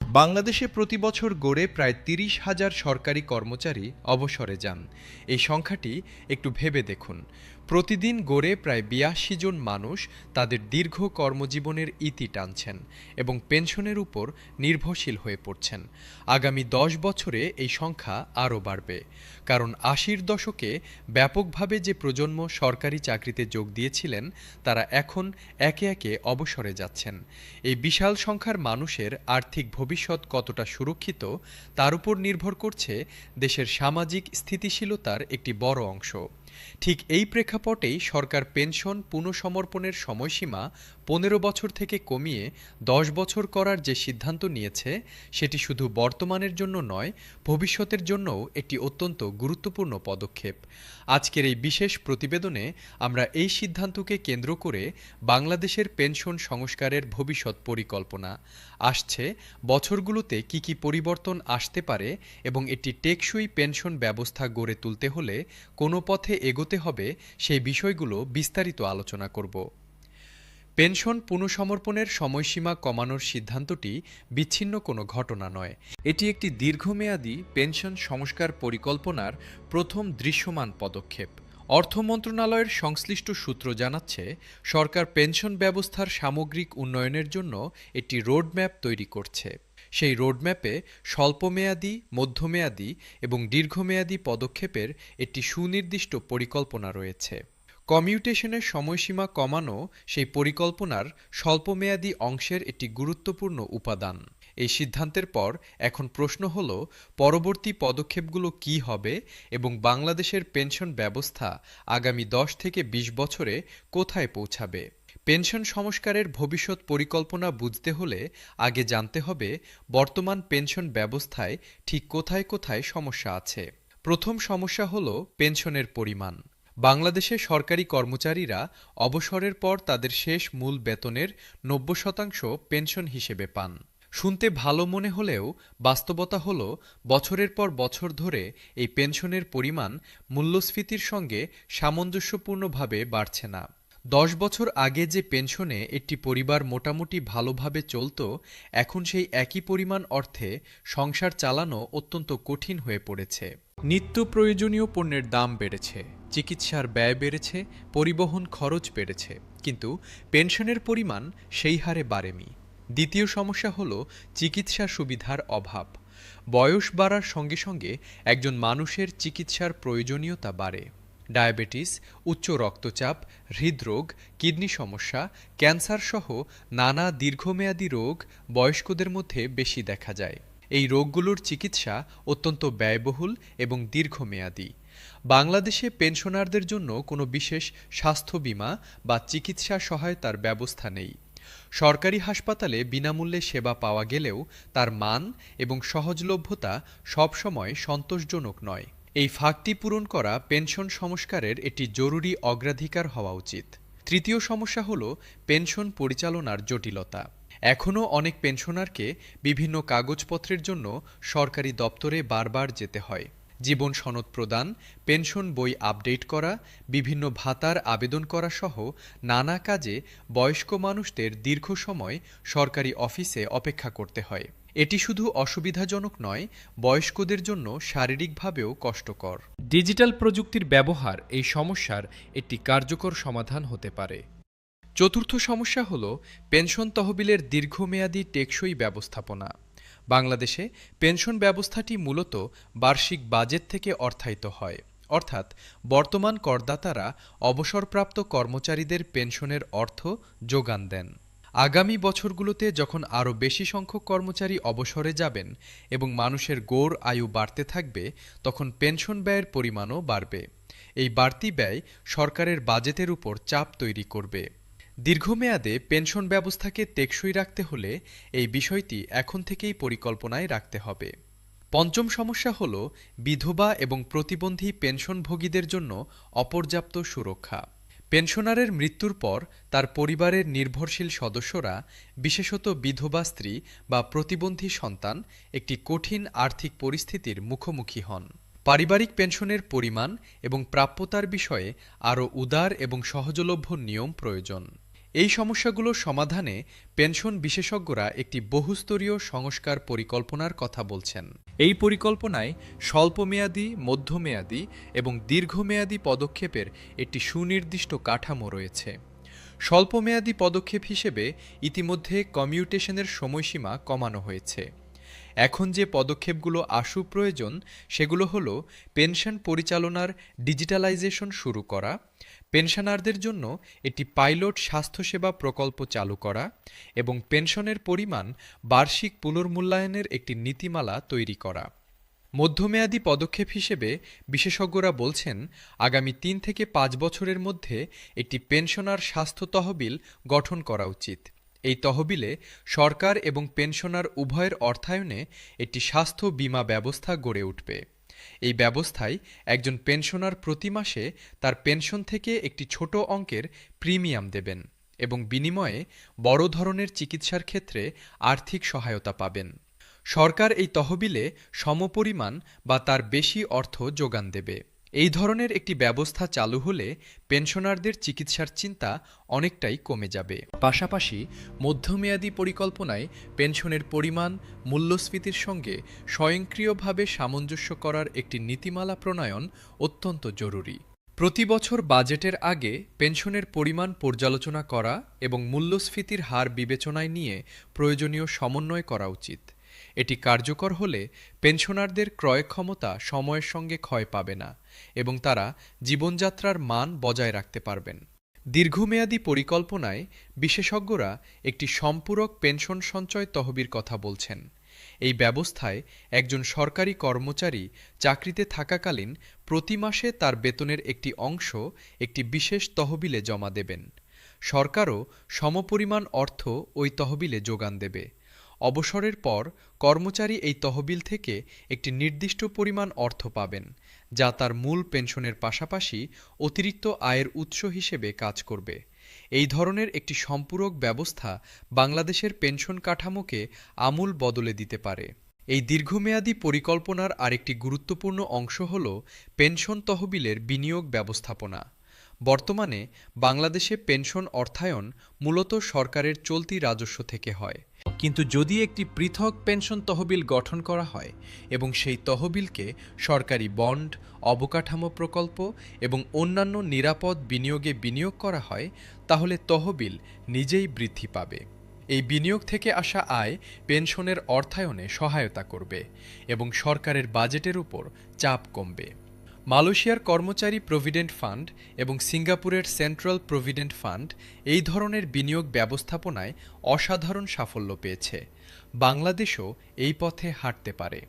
বাংলাদেশে প্রতি বছর গড়ে প্রায় ৩০,০০০ সরকারি কর্মচারী অবসরে যান। এই সংখ্যাটি একটু ভেবে দেখুন। প্রতিদিন গড়ে প্রায় ৮২ জন মানুষ তাদের দীর্ঘ কর্মজীবনের ইতি টানছেন এবং পেনশনের উপর নির্ভরশীল হয়ে পড়ছেন। আগামী ১০ বছরে এই সংখ্যা আরও বাড়বে, কারণ ৮০-র দশকে ব্যাপকভাবে যে প্রজন্ম সরকারি চাকরিতে যোগ দিয়েছিলেন তারা এখন একে একে অবসরে যাচ্ছেন। এই বিশাল সংখ্যার মানুষের আর্থিক ভবিষ্যৎ কতটা সুরক্ষিত তার উপর নির্ভর করছে দেশের সামাজিক স্থিতিশীলতার একটি বড় অংশ। ঠিক এই প্রেক্ষাপটেই সরকার পেনশন পুনঃসমর্পণের সময়সীমা ১৫ বছর থেকে কমিয়ে ১০ বছর করার যে সিদ্ধান্ত নিয়েছে সেটি শুধু বর্তমানের জন্য নয়, ভবিষ্যতের জন্যও একটি অত্যন্ত গুরুত্বপূর্ণ পদক্ষেপ। আজকের এই বিশেষ প্রতিবেদনে আমরা এই সিদ্ধান্তকে কেন্দ্র করে বাংলাদেশের পেনশন সংস্কারের ভবিষ্যৎ পরিকল্পনা, আসছে বছরগুলোতে কি কি পরিবর্তন আসতে পারে এবং একটি টেকসই পেনশন ব্যবস্থা গড়ে তুলতে হলে কোনো পথে এগোতে হবে সেই বিষয়গুলো বিস্তারিত আলোচনা করব। পেনশন পুনঃসমর্পণের সময়সীমা কমানোর সিদ্ধান্তটি বিচ্ছিন্ন কোনো ঘটনা নয়। এটি একটি দীর্ঘমেয়াদী পেনশন সংস্কার পরিকল্পনার প্রথম দৃশ্যমান পদক্ষেপ। অর্থ মন্ত্রণালয়ের সংশ্লিষ্ট সূত্র জানাচ্ছে, সরকার পেনশন ব্যবস্থার সামগ্রিক উন্নয়নের জন্য একটি রোডম্যাপ তৈরি করছে। সেই রোডম্যাপে স্বল্পমেয়াদী, মধ্যমেয়াদী এবং দীর্ঘমেয়াদী পদক্ষেপের একটি সুনির্দিষ্ট পরিকল্পনা রয়েছে। কমিউটেশনের সময়সীমা কমানো সেই পরিকল্পনার স্বল্পমেয়াদী অংশের একটি গুরুত্বপূর্ণ উপাদান। এই সিদ্ধান্তের পর এখন প্রশ্ন হল, পরবর্তী পদক্ষেপগুলো কী হবে এবং বাংলাদেশের পেনশন ব্যবস্থা আগামী ১০ থেকে ২০ বছরে কোথায় পৌঁছাবে। পেনশন সংস্কারের ভবিষ্যৎ পরিকল্পনা বুঝতে হলে আগে জানতে হবে বর্তমান পেনশন ব্যবস্থায় ঠিক কোথায় কোথায় সমস্যা আছে। প্রথম সমস্যা হল পেনশনের পরিমাণ। বাংলাদেশে সরকারি কর্মচারীরা অবসরের পর তাদের শেষ মূল বেতনের ৯০% পেনশন হিসেবে পান। শুনতে ভালো মনে হলেও বাস্তবতা হল বছরের পর বছর ধরে এই পেনশনের পরিমাণ মূল্যস্ফীতির সঙ্গে সামঞ্জস্যপূর্ণভাবে বাড়ছে না। ১০ বছর আগে যে পেনশনে একটি পরিবার মোটামুটি ভালোভাবে চলত, এখন সেই একই পরিমাণ অর্থে সংসার চালানো অত্যন্ত কঠিন হয়ে পড়েছে। নিত্য প্রয়োজনীয় পণ্যের দাম বেড়েছে, চিকিৎসার ব্যয় বেড়েছে, পরিবহন খরচ বেড়েছে, কিন্তু পেনশনের পরিমাণ সেই হারে বাড়েনি। দ্বিতীয় সমস্যা হল চিকিৎসা সুবিধার অভাব। বয়স বাড়ার সঙ্গে সঙ্গে একজন মানুষের চিকিৎসার প্রয়োজনীয়তা বাড়ে। ডায়াবেটিস, উচ্চ রক্তচাপ, হৃদরোগ, কিডনি সমস্যা, ক্যান্সার সহ নানা দীর্ঘমেয়াদী রোগ বয়স্কদের মধ্যে বেশি দেখা যায়। এই রোগগুলোর চিকিৎসা অত্যন্ত ব্যয়বহুল এবং দীর্ঘমেয়াদী। বাংলাদেশে পেনশনারদের জন্য কোনো বিশেষ স্বাস্থ্য বীমা বা চিকিৎসা সহায়তার ব্যবস্থা নেই। সরকারি হাসপাতালে বিনামূল্যে সেবা পাওয়া গেলেও তার মান এবং সহজলভ্যতা সবসময় সন্তোষজনক নয়। এই ফাঁকটি পূরণ করা পেনশন সংস্কারের একটি জরুরি অগ্রাধিকার হওয়া উচিত। তৃতীয় সমস্যা হল পেনশন পরিচালনার জটিলতা। এখনও অনেক পেনশনারকে বিভিন্ন কাগজপত্রের জন্য সরকারি দপ্তরে বারবার যেতে হয়। জীবন সনদ প্রদান, পেনশন বই আপডেট করা, বিভিন্ন ভাতার আবেদন করা সহ নানা কাজে বয়স্ক মানুষদের দীর্ঘ সময় সরকারি অফিসে অপেক্ষা করতে হয়। এটি শুধু অসুবিধাজনক নয়, বয়স্কদের জন্য শারীরিকভাবেও কষ্টকর। ডিজিটাল প্রযুক্তির ব্যবহার এই সমস্যার একটি কার্যকর সমাধান হতে পারে। চতুর্থ সমস্যা হল পেনশন তহবিলের দীর্ঘমেয়াদী টেকসই ব্যবস্থাপনা। বাংলাদেশে পেনশন ব্যবস্থাটি মূলত বার্ষিক বাজেট থেকে অর্থায়িত হয়, অর্থাৎ বর্তমান করদাতারা অবসরপ্রাপ্ত কর্মচারীদের পেনশনের অর্থ যোগান দেন। আগামী বছরগুলোতে যখন আরও বেশি সংখ্যক কর্মচারী অবসরে যাবেন এবং মানুষের গড় আয়ু বাড়তে থাকবে, তখন পেনশন ব্যয়ের পরিমাণও বাড়বে। এই বাড়তি ব্যয় সরকারের বাজেটের উপর চাপ তৈরি করবে। দীর্ঘমেয়াদে পেনশন ব্যবস্থাকে টেকসই রাখতে হলে এই বিষয়টি এখন থেকেই পরিকল্পনায় রাখতে হবে। পঞ্চম সমস্যা হল বিধবা এবং প্রতিবন্ধী পেনশনভোগীদের জন্য অপর্যাপ্ত সুরক্ষা। পেনশনারের মৃত্যুর পর তার পরিবারের নির্ভরশীল সদস্যরা, বিশেষত বিধবা স্ত্রী বা প্রতিবন্ধী সন্তান, একটি কঠিন আর্থিক পরিস্থিতির মুখোমুখি হন। পারিবারিক পেনশনের পরিমাণ এবং প্রাপ্যতার বিষয়ে আরও উদার এবং সহজলভ্য নিয়ম প্রয়োজন। এই সমস্যাগুলো সমাধানে পেনশন বিশেষজ্ঞরা একটি বহুস্তরীয় সংস্কার পরিকল্পনার কথা বলছেন। এই পরিকল্পনায় স্বল্পমেয়াদী, মধ্যমেয়াদী এবং দীর্ঘমেয়াদী পদক্ষেপের একটি সুনির্দিষ্ট কাঠামো রয়েছে। স্বল্পমেয়াদী পদক্ষেপ হিসেবে ইতিমধ্যে কমিউটেশনের সময়সীমা কমানো হয়েছে। এখন যে পদক্ষেপগুলো আশু প্রয়োজন সেগুলো হলো পেনশন পরিচালনার ডিজিটালাইজেশন শুরু করা, পেনশনারদের জন্য একটি পাইলট স্বাস্থ্যসেবা প্রকল্প চালু করা এবং পেনশনের পরিমাণ বার্ষিক পুনর্মূল্যায়নের একটি নীতিমালা তৈরি করা। মধ্যমেয়াদী পদক্ষেপ হিসেবে বিশেষজ্ঞরা বলছেন আগামী ৩ থেকে ৫ বছরের মধ্যে একটি পেনশনার স্বাস্থ্য তহবিল গঠন করা উচিত। এই তহবিলে সরকার এবং পেনশনার উভয়ের অর্থায়নে একটি স্বাস্থ্য বীমা ব্যবস্থা গড়ে উঠবে। এই ব্যবস্থায় একজন পেনশনার প্রতি মাসে তার পেনশন থেকে একটি ছোট অঙ্কের প্রিমিয়াম দেবেন এবং বিনিময়ে বড় ধরনের চিকিৎসার ক্ষেত্রে আর্থিক সহায়তা পাবেন। সরকার এই তহবিলে সমপরিমাণ বা তার বেশি অর্থ যোগান দেবে। এই ধরনের একটি ব্যবস্থা চালু হলে পেনশনারদের চিকিৎসার চিন্তা অনেকটাই কমে যাবে। পাশাপাশি মধ্যমেয়াদী পরিকল্পনায় পেনশনের পরিমাণ মূল্যস্ফীতির সঙ্গে স্বয়ংক্রিয়ভাবে সামঞ্জস্য করার একটি নীতিমালা প্রণয়ন অত্যন্ত জরুরি। প্রতি বছর বাজেটের আগে পেনশনের পরিমাণ পর্যালোচনা করা এবং মূল্যস্ফীতির হার বিবেচনায় নিয়ে প্রয়োজনীয় সমন্বয় করা উচিত। এটি কার্যকর হলে পেনশনারদের ক্রয় ক্ষমতা সময়ের সঙ্গে ক্ষয় পাবে না এবং তারা জীবনযাত্রার মান বজায় রাখতে পারবেন। দীর্ঘমেয়াদী পরিকল্পনায় বিশেষজ্ঞরা একটি সম্পূরক পেনশন সঞ্চয় তহবিল কথা বলছেন। এই ব্যবস্থায় একজন সরকারি কর্মচারী চাকরিতে থাকাকালীন প্রতি মাসে তার বেতনের একটি অংশ একটি বিশেষ তহবিলে জমা দেবেন। সরকারও সমপরিমাণ অর্থ ওই তহবিলে যোগান দেবে। অবসরের পর কর্মচারী এই তহবিল থেকে একটি নির্দিষ্ট পরিমাণ অর্থ পাবেন, যা তার মূল পেনশনের পাশাপাশি অতিরিক্ত আয়ের উৎস হিসেবে কাজ করবে। এই ধরনের একটি সম্পূরক ব্যবস্থা বাংলাদেশের পেনশন কাঠামোকে আমূল বদলে দিতে পারে। এই দীর্ঘমেয়াদী পরিকল্পনার আরেকটি গুরুত্বপূর্ণ অংশ হল পেনশন তহবিলের বিনিয়োগ ব্যবস্থাপনা। বর্তমানে বাংলাদেশে পেনশন অর্থায়ন মূলত সরকারের চলতি রাজস্ব থেকে হয়, কিন্তু যদি একটি পৃথক পেনশন তহবিল গঠন করা হয় এবং সেই তহবিলকে সরকারি বন্ড, অবকাঠামো প্রকল্প এবং অন্যান্য নিরাপদ বিনিয়োগে বিনিয়োগ করা হয়, তাহলে তহবিল নিজেই বৃদ্ধি পাবে। এই বিনিয়োগ থেকে আসা আয় পেনশনের অর্থায়নে সহায়তা করবে এবং সরকারের বাজেটের উপর চাপ কমবে। মালয়েশিয়ার কর্মচারী প্রভিডেন্ট ফান্ড এবং সিঙ্গাপুরের সেন্ট্রাল প্রভিডেন্ট ফান্ড এই ধরনের বিনিয়োগ ব্যবস্থাপনায় অসাধারণ সাফল্য পেয়েছে। বাংলাদেশও এই পথে হাঁটতে পারে।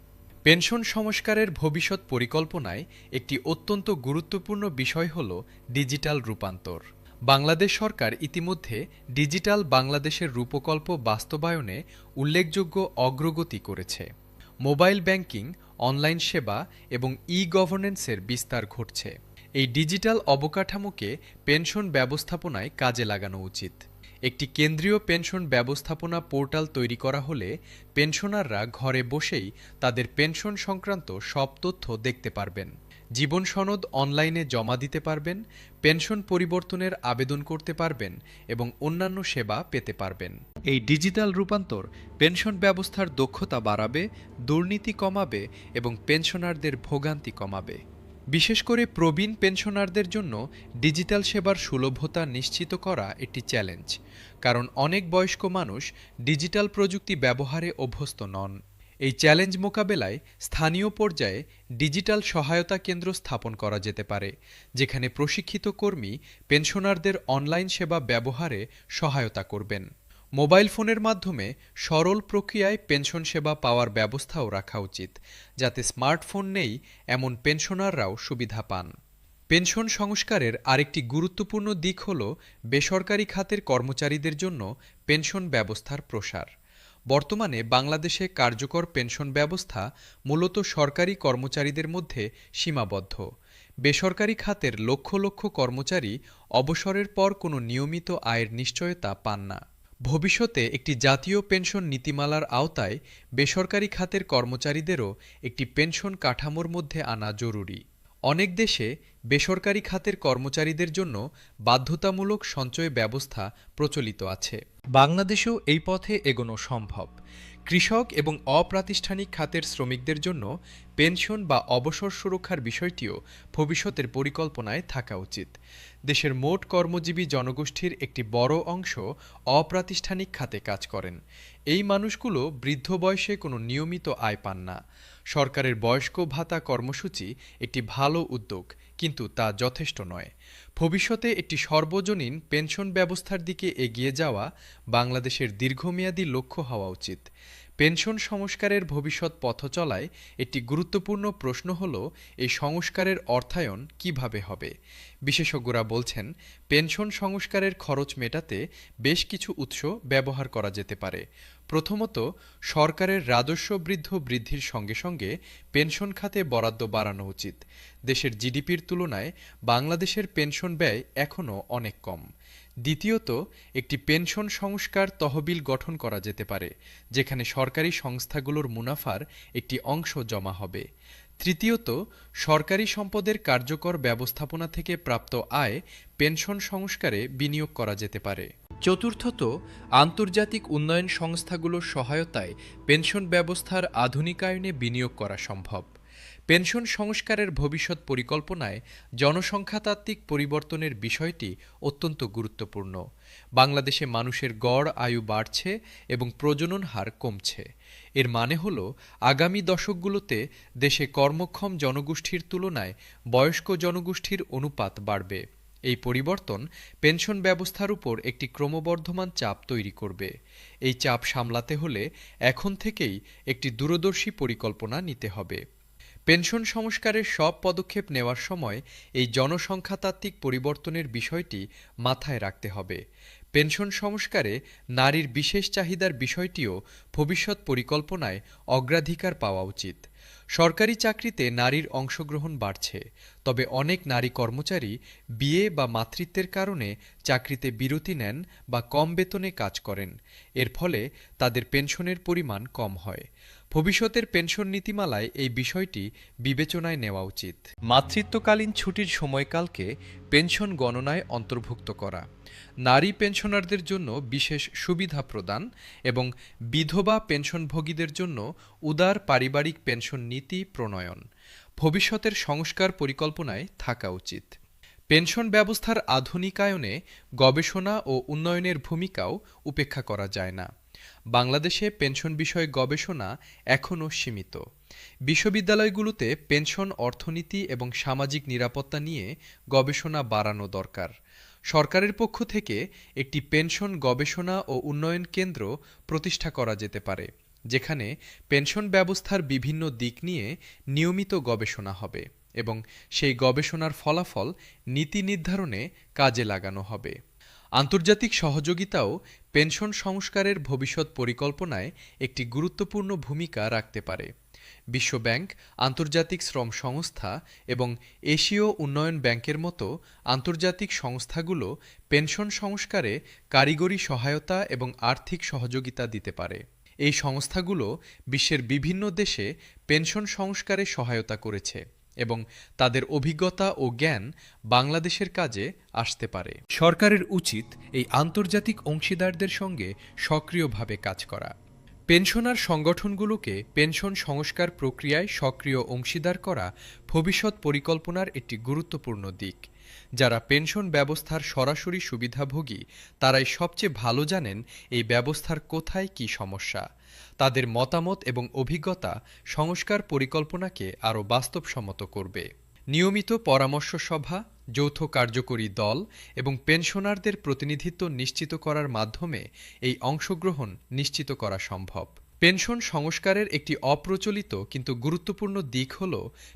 পেনশন সংস্কারের ভবিষ্যৎ পরিকল্পনায় একটি অত্যন্ত গুরুত্বপূর্ণ বিষয় হল ডিজিটাল রূপান্তর। বাংলাদেশ সরকার ইতিমধ্যে ডিজিটাল বাংলাদেশের রূপকল্প বাস্তবায়নে উল্লেখযোগ্য অগ্রগতি করেছে। মোবাইল ব্যাংকিং, অনলাইন সেবা এবং ই-গভর্নেন্সের বিস্তার ঘটছে। এই ডিজিটাল অবকাঠামোকে পেনশন ব্যবস্থাপনায় কাজে লাগানো উচিত। একটি কেন্দ্রীয় পেনশন ব্যবস্থাপনা পোর্টাল তৈরি করা হলে পেনশনাররা ঘরে বসেই তাদের পেনশন সংক্রান্ত সব তথ্য দেখতে পারবেন। জীবন সনদ অনলাইনে জমা দিতে পারবেন, পেনশন পরিবর্তনের আবেদন করতে পারবেন এবং অন্যান্য সেবা পেতে পারবেন। এই ডিজিটাল রূপান্তর পেনশন ব্যবস্থার দক্ষতা বাড়াবে, দুর্নীতি কমাবে এবং পেনশনারদের ভোগান্তি কমাবে। বিশেষ করে প্রবীণ পেনশনারদের জন্য ডিজিটাল সেবার সুলভতা নিশ্চিত করা একটি চ্যালেঞ্জ, কারণ অনেক বয়স্ক মানুষ ডিজিটাল প্রযুক্তি ব্যবহারে অভ্যস্ত নন। এই চ্যালেঞ্জ মোকাবেলায় স্থানীয় পর্যায়ে ডিজিটাল সহায়তা কেন্দ্র স্থাপন করা যেতে পারে, যেখানে প্রশিক্ষিত কর্মী পেনশনারদের অনলাইন সেবা ব্যবহারে সহায়তা করবেন। মোবাইল ফোনের মাধ্যমে সরল প্রক্রিয়ায় পেনশন সেবা পাওয়ার ব্যবস্থাও রাখা উচিত, যাতে স্মার্টফোন নেই এমন পেনশনাররাও সুবিধা পান। পেনশন সংস্কারের আরেকটি গুরুত্বপূর্ণ দিক হল বেসরকারি খাতের কর্মচারীদের জন্য পেনশন ব্যবস্থার প্রসার। বর্তমানে বাংলাদেশে কার্যকর পেনশন ব্যবস্থা মূলত সরকারি কর্মচারীদের মধ্যে সীমাবদ্ধ। বেসরকারি খাতের লক্ষ লক্ষ কর্মচারী অবসরের পর কোনো নিয়মিত আয়ের নিশ্চয়তা পান না। ভবিষ্যতে একটি জাতীয় পেনশন নীতিমালার আওতায় বেসরকারি খাতের কর্মচারীদেরও একটি পেনশন কাঠামোর মধ্যে আনা জরুরি। অনেক দেশে বেসরকারি খাতের কর্মচারীদের জন্য বাধ্যতামূলক সঞ্চয় ব্যবস্থা প্রচলিত আছে। বাংলাদেশেও এই পথে এগোনো সম্ভব। কৃষক এবং অপ্রাতিষ্ঠানিক খাতের শ্রমিকদের জন্য পেনশন বা অবসর সুরক্ষার বিষয়টিও ভবিষ্যতের পরিকল্পনায় থাকা উচিত। দেশের মোট কর্মজীবী জনগোষ্ঠীর একটি বড় অংশ অপ্রাতিষ্ঠানিক খাতে কাজ করেন। এই মানুষগুলো বৃদ্ধ বয়সে কোনো নিয়মিত আয় পান না। সরকারের বয়স্ক ভাতা কর্মসূচি একটি ভালো উদ্যোগ, কিন্তু তা যথেষ্ট নয়। ভবিষ্যতে একটি সর্বজনীন পেনশন ব্যবস্থার দিকে এগিয়ে যাওয়া বাংলাদেশের দীর্ঘমেয়াদী লক্ষ্য হওয়া উচিত। পেনশন সংস্কারের ভবিষ্যৎ পথচলায় একটি গুরুত্বপূর্ণ প্রশ্ন হল, এই সংস্কারের অর্থায়ন কিভাবে হবে। বিশেষজ্ঞরা বলছেন, পেনশন সংস্কারের খরচ মেটাতে বেশ কিছু উৎস ব্যবহার করা যেতে পারে। প্রথমত, সরকারের রাজস্ব বৃদ্ধির সঙ্গে সঙ্গে পেনশন খাতে বরাদ্দ বাড়ানো উচিত। দেশের জিডিপির তুলনায় বাংলাদেশের পেনশন ব্যয় এখনও অনেক কম। দ্বিতীয়ত, একটি পেনশন সংস্কার তহবিল গঠন করা যেতে পারে, যেখানে সরকারি সংস্থাগুলোর মুনাফার একটি অংশ জমা হবে। তৃতীয়ত, সরকারি সম্পদের কার্যকর ব্যবস্থাপনা থেকে প্রাপ্ত আয় পেনশন সংস্কারে বিনিয়োগ করা যেতে পারে। চতুর্থত, আন্তর্জাতিক উন্নয়ন সংস্থাগুলোর সহায়তায় পেনশন ব্যবস্থার আধুনিকায়নে বিনিয়োগ করা সম্ভব। পেনশন সংস্কারের ভবিষ্যৎ পরিকল্পনায় জনসংখ্যাতাত্ত্বিক পরিবর্তনের বিষয়টি অত্যন্ত গুরুত্বপূর্ণ। বাংলাদেশে মানুষের গড় আয়ু বাড়ছে এবং প্রজনন হার কমছে। এর মানে হল, আগামী দশকগুলোতে দেশে কর্মক্ষম জনগোষ্ঠীর তুলনায় বয়স্ক জনগোষ্ঠীর অনুপাত বাড়বে। এই পরিবর্তন পেনশন ব্যবস্থার উপর একটি ক্রমবর্ধমান চাপ তৈরি করবে। এই চাপ সামলাতে হলে এখন থেকেই একটি দূরদর্শী পরিকল্পনা নিতে হবে। পেনশন সংস্কারের সব পদক্ষেপ নেওয়ার সময় এই জনসংখ্যাতাত্ত্বিক পরিবর্তনের বিষয়টি মাথায় রাখতে হবে। পেনশন সংস্কারে নারীর বিশেষ চাহিদার বিষয়টিও ভবিষ্যৎ পরিকল্পনায় অগ্রাধিকার পাওয়া উচিত। সরকারি চাকরিতে নারীর অংশগ্রহণ বাড়ছে, তবে অনেক নারী কর্মচারী বিয়ে বা মাতৃত্বের কারণে চাকরিতে বিরতি নেন বা কম বেতনে কাজ করেন। এর ফলে তাদের পেনশনের পরিমাণ কম হয়। ভবিষ্যতের পেনশন নীতিমালায় এই বিষয়টি বিবেচনায় নেওয়া উচিত। মাতৃত্বকালীন ছুটির সময়কালকে পেনশন গণনায় অন্তর্ভুক্ত করা, নারী পেনশনারদের জন্য বিশেষ সুবিধা প্রদান এবং বিধবা পেনশনভোগীদের জন্য উদার পারিবারিক পেনশন নীতি প্রণয়ন ভবিষ্যতের সংস্কার পরিকল্পনায় থাকা উচিত। পেনশন ব্যবস্থার আধুনিকায়নে গবেষণা ও উন্নয়নের ভূমিকাও উপেক্ষা করা যায় না। বাংলাদেশে পেনশন বিষয়ে গবেষণা এখনও সীমিত। বিশ্ববিদ্যালয়গুলোতে পেনশন অর্থনীতি এবং সামাজিক নিরাপত্তা নিয়ে গবেষণা বাড়ানো দরকার। সরকারের পক্ষ থেকে একটি পেনশন গবেষণা ও উন্নয়ন কেন্দ্র প্রতিষ্ঠা করা যেতে পারে, যেখানে পেনশন ব্যবস্থার বিভিন্ন দিক নিয়ে নিয়মিত গবেষণা হবে এবং সেই গবেষণার ফলাফল নীতি নির্ধারণে কাজে লাগানো হবে। আন্তর্জাতিক সহযোগিতাও পেনশন সংস্কারের ভবিষ্যৎ পরিকল্পনায় একটি গুরুত্বপূর্ণ ভূমিকা রাখতে পারে। বিশ্বব্যাংক, আন্তর্জাতিক শ্রম সংস্থা এবং এশীয় উন্নয়ন ব্যাংকের মতো আন্তর্জাতিক সংস্থাগুলো পেনশন সংস্কারে কারিগরি সহায়তা এবং আর্থিক সহযোগিতা দিতে পারে। এই সংস্থাগুলো বিশ্বের বিভিন্ন দেশে পেনশন সংস্কারে সহায়তা করেছে এবং তাদের অভিজ্ঞতা ও জ্ঞান বাংলাদেশের কাজে আসতে পারে। সরকারের উচিত এই আন্তর্জাতিক অংশীদারদের সঙ্গে সক্রিয়ভাবে কাজ করা। পেনশনার সংগঠনগুলোকে পেনশন সংস্কার প্রক্রিয়ায় সক্রিয় অংশীদার করা ভবিষ্যৎ পরিকল্পনার একটি গুরুত্বপূর্ণ দিক। যারা পেনশন ব্যবস্থার সরাসরি সুবিধাভোগী, তারাই সবচেয়ে ভালো জানেন এই ব্যবস্থার কোথায় কী সমস্যা। তাদের মতামত এবং অভিজ্ঞতা সংস্কার পরিকল্পনাকে আরও বাস্তবসম্মত করবে। নিয়মিত পরামর্শ সভা, যৌথ কার্যকরী দল এবং পেনশনারদের প্রতিনিধিত্ব নিশ্চিত করার মাধ্যমে এই অংশগ্রহণ নিশ্চিত করা সম্ভব। পেনশন সংস্কারের একটি অপ্রচলিত কিন্তু গুরুত্বপূর্ণ দিক হল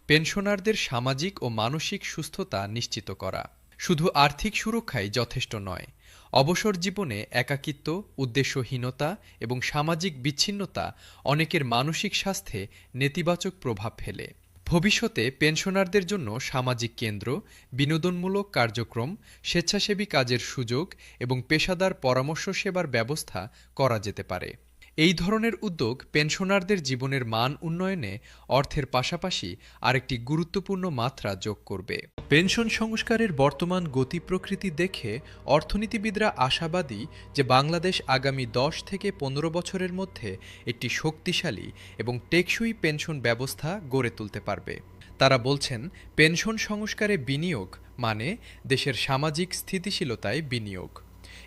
পেনশনারদের সামাজিক ও মানসিক সুস্থতা নিশ্চিত করা। শুধু আর্থিক সুরক্ষাই যথেষ্ট নয়। অবসর জীবনে একাকিত্ব, উদ্দেশ্যহীনতা এবং সামাজিক বিচ্ছিন্নতা অনেকের মানসিক স্বাস্থ্যে নেতিবাচক প্রভাব ফেলে। ভবিষ্যতে পেনশনারদের জন্য সামাজিক কেন্দ্র, বিনোদনমূলক কার্যক্রম, স্বেচ্ছাসেবী কাজের সুযোগ এবং পেশাদার পরামর্শ সেবার ব্যবস্থা করা যেতে পারে। এই ধরনের উদ্যোগ পেনশনারদের জীবনের মান উন্নয়নে অর্থের পাশাপাশি আরেকটি গুরুত্বপূর্ণ মাত্রা যোগ করবে। পেনশন সংস্কারের বর্তমান গতি প্রকৃতি দেখে অর্থনীতিবিদরা আশাবাদী যে বাংলাদেশ আগামী 10 থেকে 15 বছরের মধ্যে একটি শক্তিশালী এবং টেকসই পেনশন ব্যবস্থা গড়ে তুলতে পারবে। তারা বলছেন, পেনশন সংস্কারে বিনিয়োগ মানে দেশের সামাজিক স্থিতিশীলতায় বিনিয়োগ।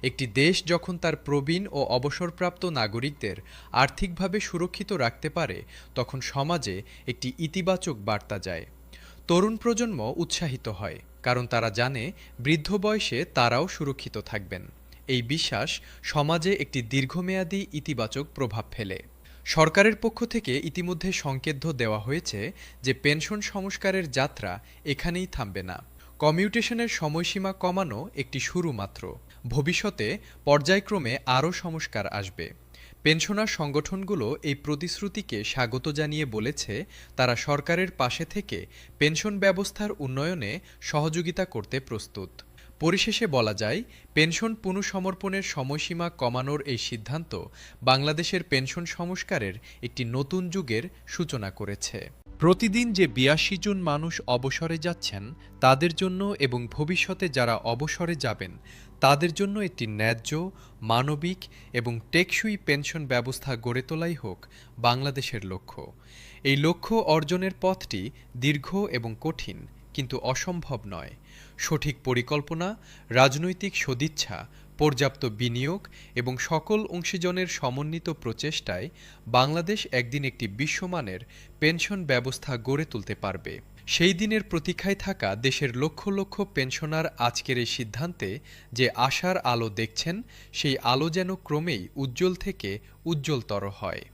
একটি দেশ যখন তার প্রবীণ ও অবসরপ্রাপ্ত নাগরিকদের আর্থিকভাবে সুরক্ষিত রাখতে পারে, তখন সমাজে একটি ইতিবাচক বার্তা যায়। তরুণ প্রজন্ম উৎসাহিত হয়, কারণ তারা জানে বৃদ্ধ বয়সে তারাও সুরক্ষিত থাকবেন। এই বিশ্বাস সমাজে একটি দীর্ঘমেয়াদী ইতিবাচক প্রভাব ফেলে। সরকারের পক্ষ থেকে ইতিমধ্যে সংকেত দেওয়া হয়েছে যে পেনশন সংস্কারের যাত্রা এখানেই থামবে না। কমিউটেশনের সময়সীমা কমানো একটি শুরু মাত্র। ভবিষ্যতে পর্যায়ক্রমে আরও সংস্কার আসবে। পেনশনার সংগঠনগুলো এই প্রতিশ্রুতিকে স্বাগত জানিয়ে বলেছে, তারা সরকারের পাশে থেকে পেনশন ব্যবস্থার উন্নয়নে সহযোগিতা করতে প্রস্তুত। পরিশেষে বলা যায়, পেনশন পুনঃসমর্পণের সময়সীমা কমানোর এই সিদ্ধান্ত বাংলাদেশের পেনশন সংস্কারের একটি নতুন যুগের সূচনা করেছে। প্রতিদিন যে ৮২ জন মানুষ অবসরে যাচ্ছেন, তাদের জন্য এবং ভবিষ্যতে যারা অবসরে যাবেন, তাদের জন্য একটি ন্যায্য, মানবিক এবং টেকসই পেনশন ব্যবস্থা গড়ে তোলাই হোক বাংলাদেশের লক্ষ্য। এই লক্ষ্য অর্জনের পথটি দীর্ঘ এবং কঠিন, কিন্তু অসম্ভব নয়। সঠিক পরিকল্পনা, রাজনৈতিক সদিচ্ছা, পর্যাপ্ত বিনিয়োগ এবং সকল অংশীজনের সমন্বিত প্রচেষ্টায় বাংলাদেশ একদিন একটি বিশ্বমানের পেনশন ব্যবস্থা গড়ে তুলতে পারবে। সেই দিনের প্রতীক্ষায় থাকা দেশের লক্ষ লক্ষ পেনশনার আজকের এই সিদ্ধান্তে যে আশার আলো দেখছেন, সেই আলো যেন ক্রমেই উজ্জ্বল থেকে উজ্জ্বলতর হয়।